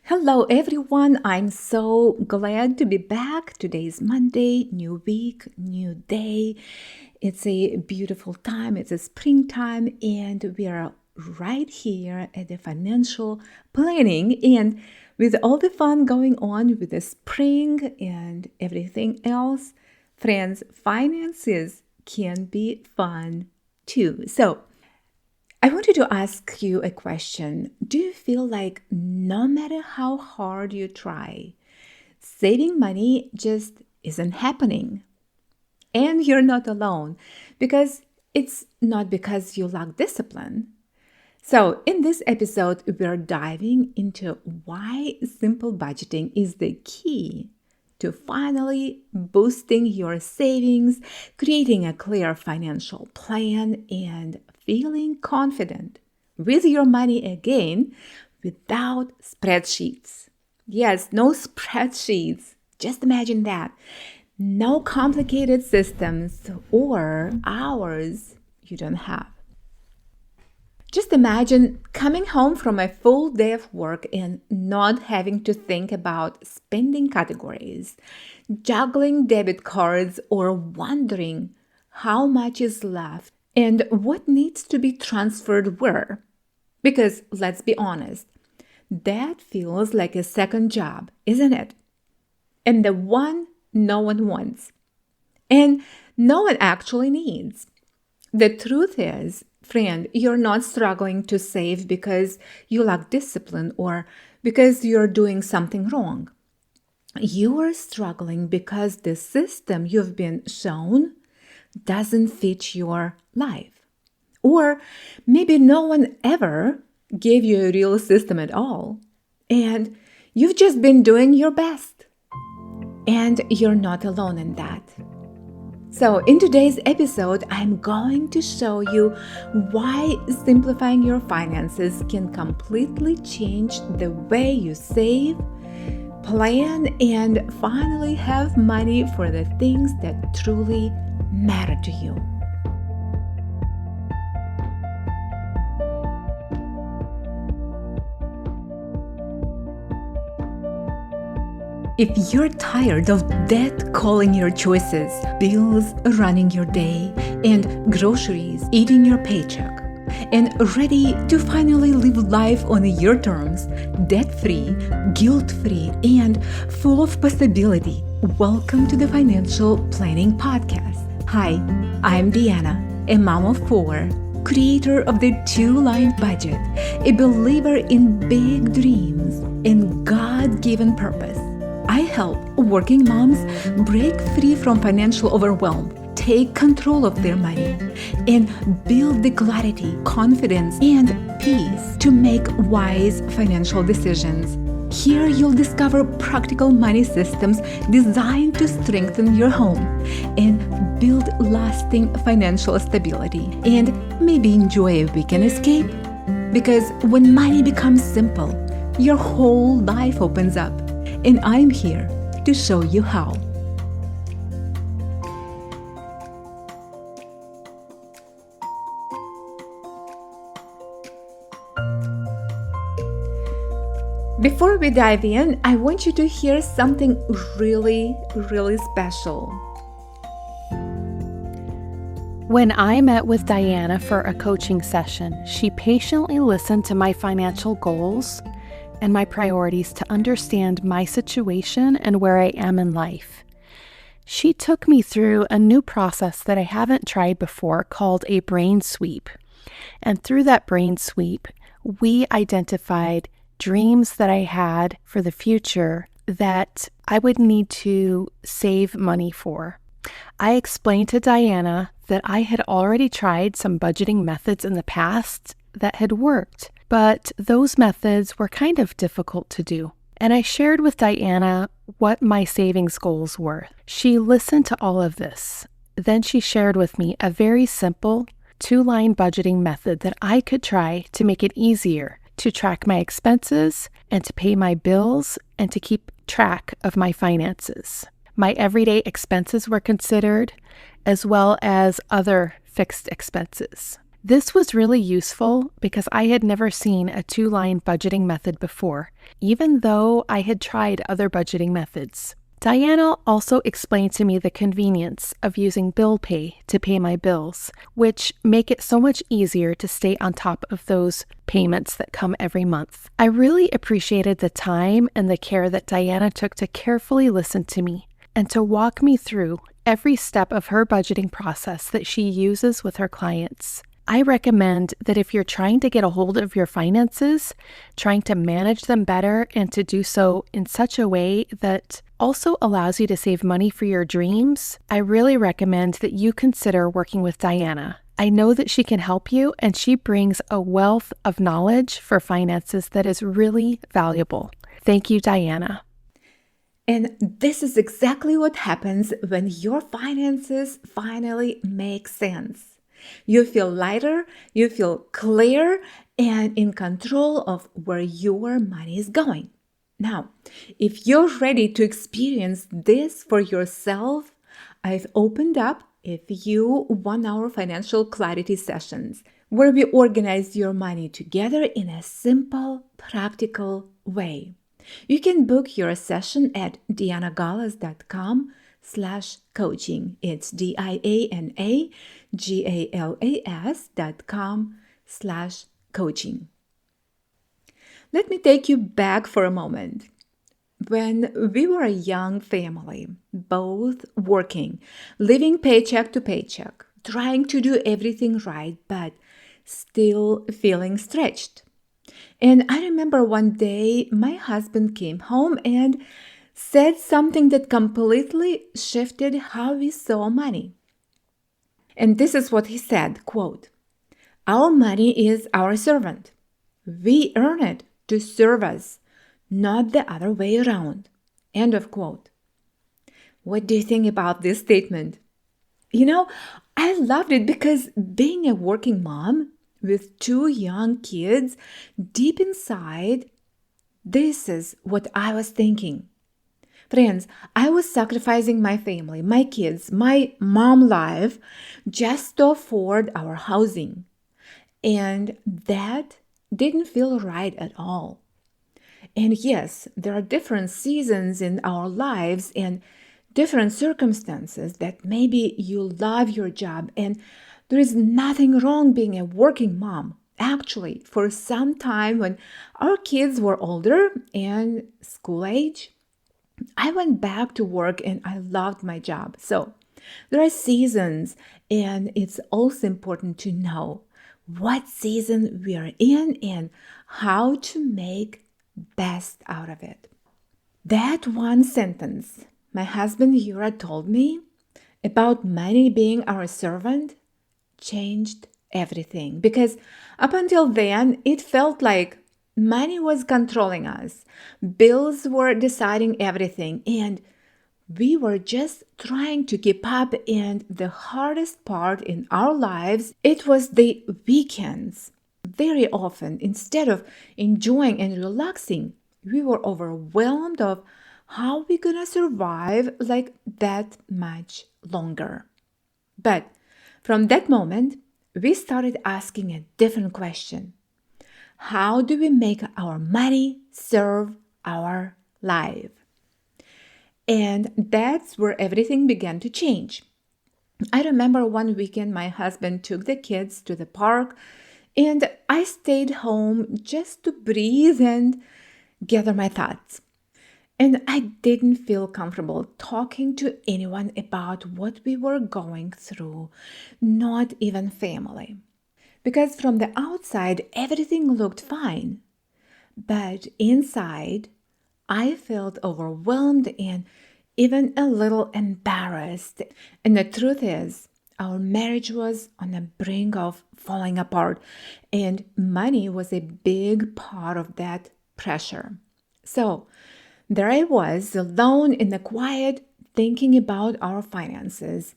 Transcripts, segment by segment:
Hello, everyone. I'm so glad to be back. Today is Monday, new week, new day. It's a beautiful time. It's a springtime, and we are right here at the financial planning. And with all the fun going on with the spring and everything else, friends, finances can be fun too. So, I wanted to ask you a question. Do you feel like no matter how hard you try, saving money just isn't happening? And you're not alone because it's not because you lack discipline. So, in this episode, we're diving into why simple budgeting is the key to finally boosting your savings, creating a clear financial plan, and feeling confident with your money again without spreadsheets. Yes, no spreadsheets. Just imagine that. No complicated systems or hours you don't have. Just imagine coming home from a full day of work and not having to think about spending categories, juggling debit cards, or wondering how much is left and what needs to be transferred where. Because let's be honest, that feels like a second job, isn't it? And the one no one wants. And no one actually needs. The truth is, friend, you're not struggling to save because you lack discipline or because you're doing something wrong. You are struggling because the system you've been shown doesn't fit your life. Or maybe no one ever gave you a real system at all. And you've just been doing your best. And you're not alone in that. So, in today's episode, I'm going to show you why simplifying your finances can completely change the way you save, plan, and finally have money for the things that truly matter to you. If you're tired of debt calling your choices, bills running your day, and groceries eating your paycheck, and ready to finally live life on your terms, debt-free, guilt-free, and full of possibility, welcome to the Financial Planning Podcast. Hi, I'm Deanna, a mom of four, creator of the Two-Line Budget, a believer in big dreams and God-given purpose. I help working moms break free from financial overwhelm, take control of their money, and build the clarity, confidence, and peace to make wise financial decisions. Here you'll discover practical money systems designed to strengthen your home and build lasting financial stability, and maybe enjoy a weekend escape. Because when money becomes simple, your whole life opens up. And I'm here to show you how. Before we dive in, I want you to hear something really, really special. When I met with Diana for a coaching session, she patiently listened to my financial goals and my priorities to understand my situation and where I am in life. She took me through a new process that I haven't tried before called a brain sweep. And through that brain sweep, we identified dreams that I had for the future that I would need to save money for. I explained to Diana that I had already tried some budgeting methods in the past that had worked, but those methods were kind of difficult to do. And I shared with Diana what my savings goals were. She listened to all of this. Then she shared with me a very simple two-line budgeting method that I could try to make it easier to track my expenses and to pay my bills and to keep track of my finances. My everyday expenses were considered, as well as other fixed expenses. This was really useful because I had never seen a 2-line budgeting method before, even though I had tried other budgeting methods. Diana also explained to me the convenience of using bill pay to pay my bills, which make it so much easier to stay on top of those payments that come every month. I really appreciated the time and the care that Diana took to carefully listen to me and to walk me through every step of her budgeting process that she uses with her clients. I recommend that if you're trying to get a hold of your finances, trying to manage them better and to do so in such a way that also allows you to save money for your dreams, I really recommend that you consider working with Diana. I know that she can help you, and she brings a wealth of knowledge for finances that is really valuable. Thank you, Diana. And this is exactly what happens when your finances finally make sense. You feel lighter, you feel clear, and in control of where your money is going. Now, if you're ready to experience this for yourself, I've opened up a few 1-hour financial clarity sessions where we organize your money together in a simple, practical way. You can book your session at dianagalas.com/coaching. It's dianagalas.com/coaching. Let me take you back for a moment. When we were a young family, both working, living paycheck to paycheck, trying to do everything right, but still feeling stretched. And I remember one day my husband came home and said something that completely shifted how we saw money. And this is what he said, quote, "Our money is our servant. We earn it to serve us, not the other way around." End of quote. What do you think about this statement? I loved it because being a working mom with 2 young kids, deep inside, this is what I was thinking. Friends, I was sacrificing my family, my kids, my mom life just to afford our housing. And that didn't feel right at all. And yes, there are different seasons in our lives and different circumstances that maybe you love your job and there is nothing wrong being a working mom. Actually, for some time when our kids were older and school age, I went back to work and I loved my job. So there are seasons, and it's also important to know what season we are in and how to make best out of it. That one sentence my husband Yura told me about money being our servant changed everything, because up until then it felt like money was controlling us. Bills were deciding everything, and we were just trying to keep up. And the hardest part in our lives, it was the weekends. Very often, instead of enjoying and relaxing, we were overwhelmed of how we gonna survive like that much longer. But from that moment, we started asking a different question. How do we make our money serve our life? And that's where everything began to change. I remember one weekend my husband took the kids to the park and I stayed home just to breathe and gather my thoughts. And I didn't feel comfortable talking to anyone about what we were going through, not even family. Because from the outside, everything looked fine. But inside, I felt overwhelmed and even a little embarrassed. And the truth is, our marriage was on the brink of falling apart, and money was a big part of that pressure. So there I was, alone in the quiet, thinking about our finances.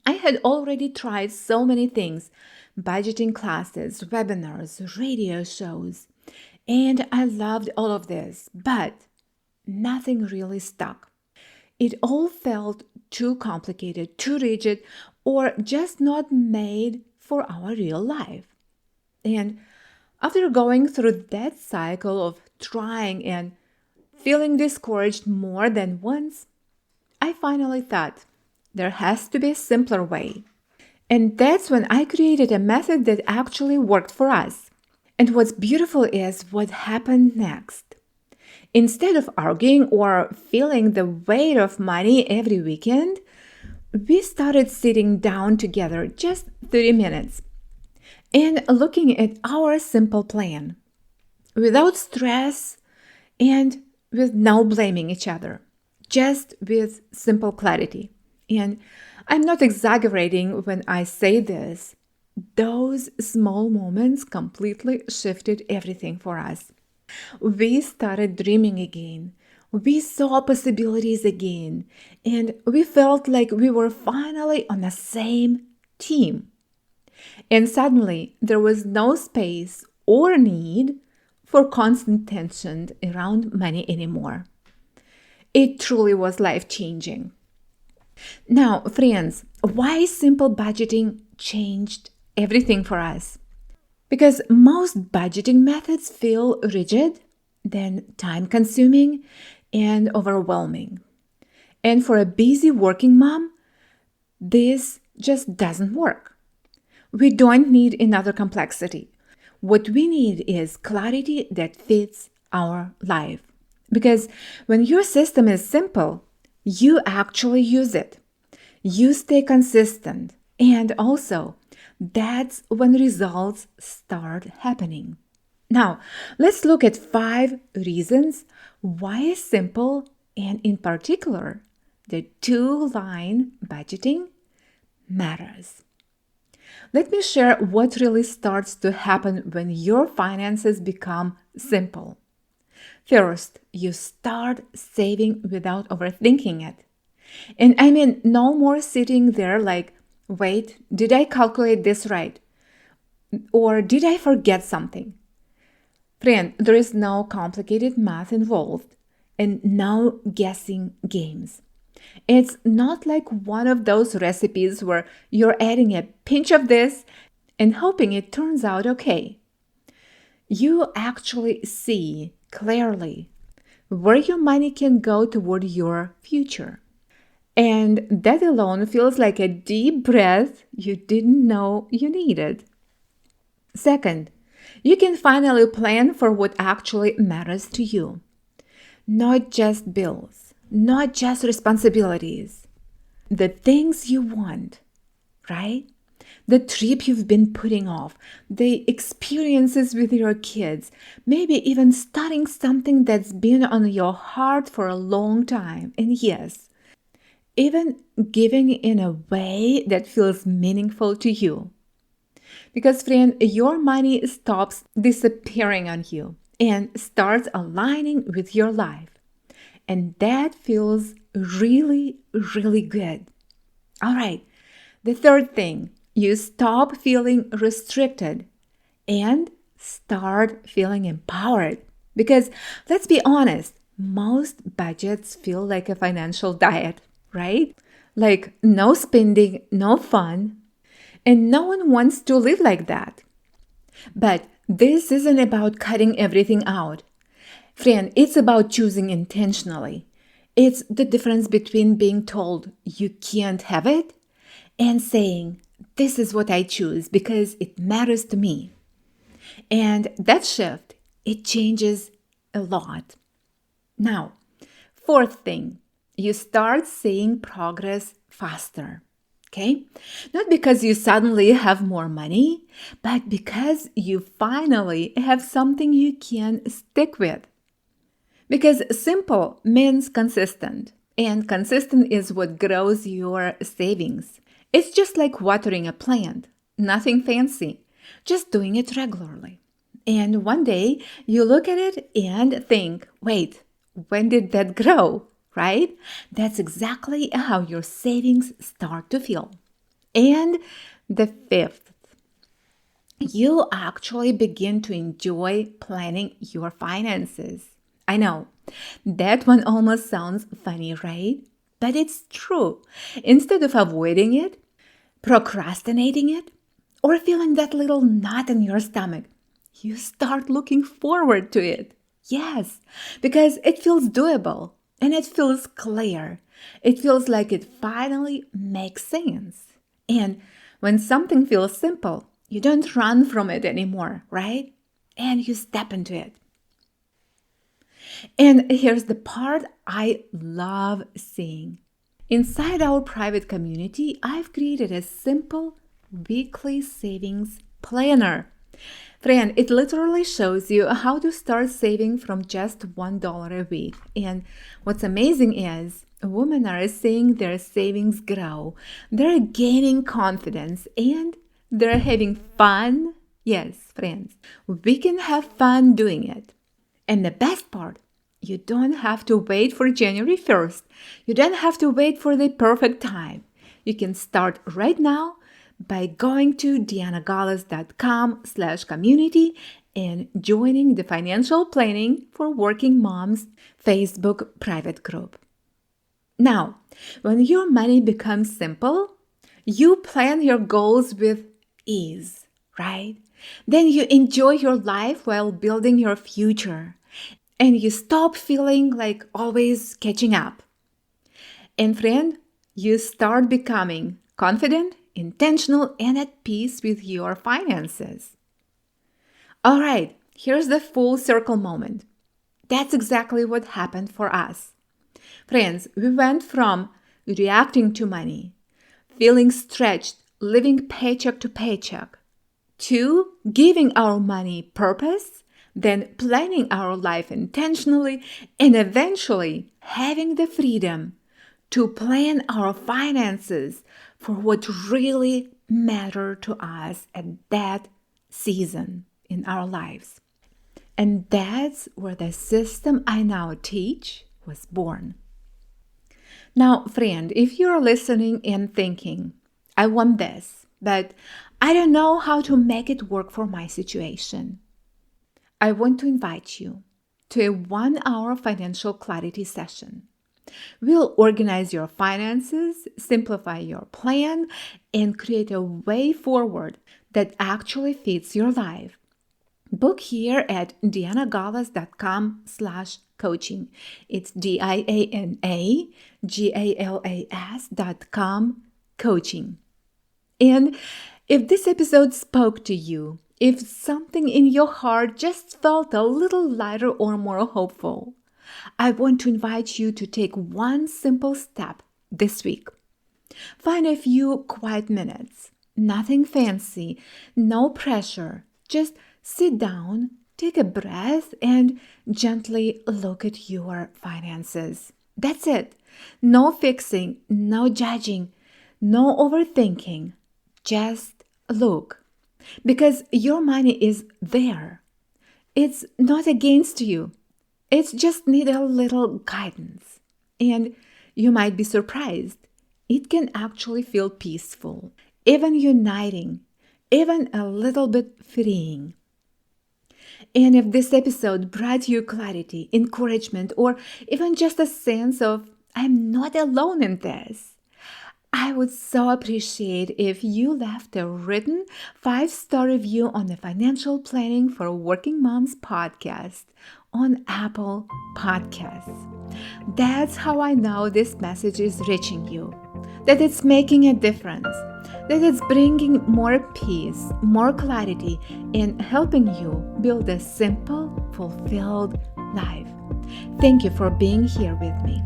I had already tried so many things, budgeting classes, webinars, radio shows, and I loved all of this, but nothing really stuck. It all felt too complicated, too rigid, or just not made for our real life. And after going through that cycle of trying and feeling discouraged more than once, I finally thought there has to be a simpler way. And that's when I created a method that actually worked for us. And what's beautiful is what happened next. Instead of arguing or feeling the weight of money every weekend, we started sitting down together just 30 minutes and looking at our simple plan without stress and with no blaming each other, just with simple clarity. And I'm not exaggerating when I say this. Those small moments completely shifted everything for us. We started dreaming again. We saw possibilities again. And we felt like we were finally on the same team. And suddenly, there was no space or need for constant tension around money anymore. It truly was life-changing. Now, friends, why simple budgeting changed everything for us? Because most budgeting methods feel rigid, then time-consuming and overwhelming. And for a busy working mom, this just doesn't work. We don't need another complexity. What we need is clarity that fits our life. Because when your system is simple, you actually use it. You stay consistent. And also, that's when results start happening. Now, let's look at 5 reasons why simple and in particular, the 2-line budgeting matters. Let me share what really starts to happen when your finances become simple. First, you start saving without overthinking it. And I mean, no more sitting there like, wait, did I calculate this right? Or did I forget something? Friend, there is no complicated math involved and no guessing games. It's not like one of those recipes where you're adding a pinch of this and hoping it turns out okay. You actually see clearly where your money can go toward your future. And that alone feels like a deep breath you didn't know you needed. Second, you can finally plan for what actually matters to you. Not just bills, not just responsibilities. The things you want, right? The trip you've been putting off, the experiences with your kids, maybe even starting something that's been on your heart for a long time. And yes, even giving in a way that feels meaningful to you. Because, friend, your money stops disappearing on you and starts aligning with your life. And that feels really, really good. All right, the third thing, you stop feeling restricted and start feeling empowered. Because let's be honest, most budgets feel like a financial diet, right? Like no spending, no fun, and no one wants to live like that. But this isn't about cutting everything out. Friend, it's about choosing intentionally. It's the difference between being told you can't have it and saying, this is what I choose because it matters to me. And that shift, it changes a lot. Now, fourth thing, you start seeing progress faster. Okay? Not because you suddenly have more money, but because you finally have something you can stick with. Because simple means consistent, and consistent is what grows your savings. It's just like watering a plant, nothing fancy, just doing it regularly. And one day you look at it and think, wait, when did that grow? Right? That's exactly how your savings start to feel. And the fifth, you actually begin to enjoy planning your finances. I know, that one almost sounds funny, right? But it's true. Instead of avoiding it, procrastinating it, or feeling that little knot in your stomach, you start looking forward to it. Yes, because it feels doable and it feels clear. It feels like it finally makes sense. And when something feels simple, you don't run from it anymore, right? And you step into it. And here's the part I love seeing. Inside our private community, I've created a simple weekly savings planner. Friend, it literally shows you how to start saving from just $1 a week. And what's amazing is women are seeing their savings grow. They're gaining confidence and they're having fun. Yes, friends, we can have fun doing it. And the best part, you don't have to wait for January 1st. You don't have to wait for the perfect time. You can start right now by going to dianagalas.com/community and joining the Financial Planning for Working Moms Facebook private group. Now, when your money becomes simple, you plan your goals with ease, right? Then you enjoy your life while building your future. And you stop feeling like always catching up. And friend, you start becoming confident, intentional, and at peace with your finances. All right, here's the full circle moment. That's exactly what happened for us. Friends, we went from reacting to money, feeling stretched, living paycheck to paycheck, to giving our money purpose, then planning our life intentionally, and eventually having the freedom to plan our finances for what really mattered to us at that season in our lives. And that's where the system I now teach was born. Now, friend, if you're listening and thinking, I want this, but I don't know how to make it work for my situation, I want to invite you to a 1-hour financial clarity session. We'll organize your finances, simplify your plan, and create a way forward that actually fits your life. Book here at dianagalas.com/coaching. It's DIANAGALAS.com coaching. And if this episode spoke to you, if something in your heart just felt a little lighter or more hopeful, I want to invite you to take one simple step this week. Find a few quiet minutes, nothing fancy, no pressure. Just sit down, take a breath, and gently look at your finances. That's it. No fixing, no judging, no overthinking. Just look. Because your money is there. It's not against you. It just needs a little guidance. And you might be surprised. It can actually feel peaceful, even uniting, even a little bit freeing. And if this episode brought you clarity, encouragement, or even just a sense of, I'm not alone in this, I would so appreciate if you left a written 5-star review on the Financial Planning for Working Moms podcast on Apple Podcasts. That's how I know this message is reaching you, that it's making a difference, that it's bringing more peace, more clarity, and helping you build a simple, fulfilled life. Thank you for being here with me.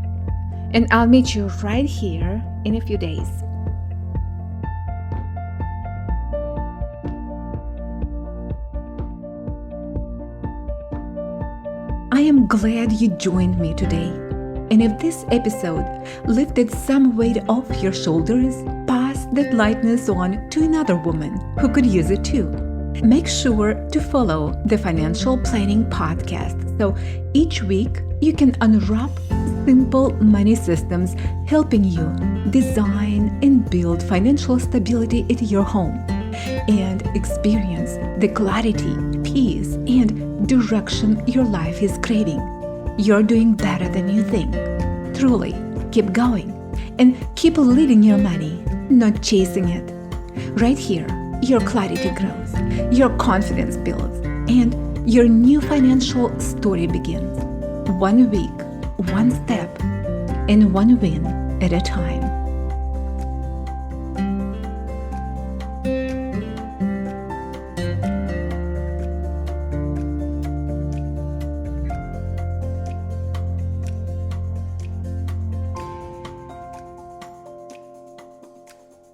And I'll meet you right here in a few days. I am glad you joined me today. And if this episode lifted some weight off your shoulders, pass that lightness on to another woman who could use it too. Make sure to follow the Financial Planning Podcast so each week you can unwrap simple money systems helping you design and build financial stability at your home and experience the clarity, peace, and direction your life is craving. You're doing better than you think. Truly, keep going and keep leading your money, not chasing it. Right here, your clarity grows, your confidence builds, and your new financial story begins. 1 week, one step, and one win at a time.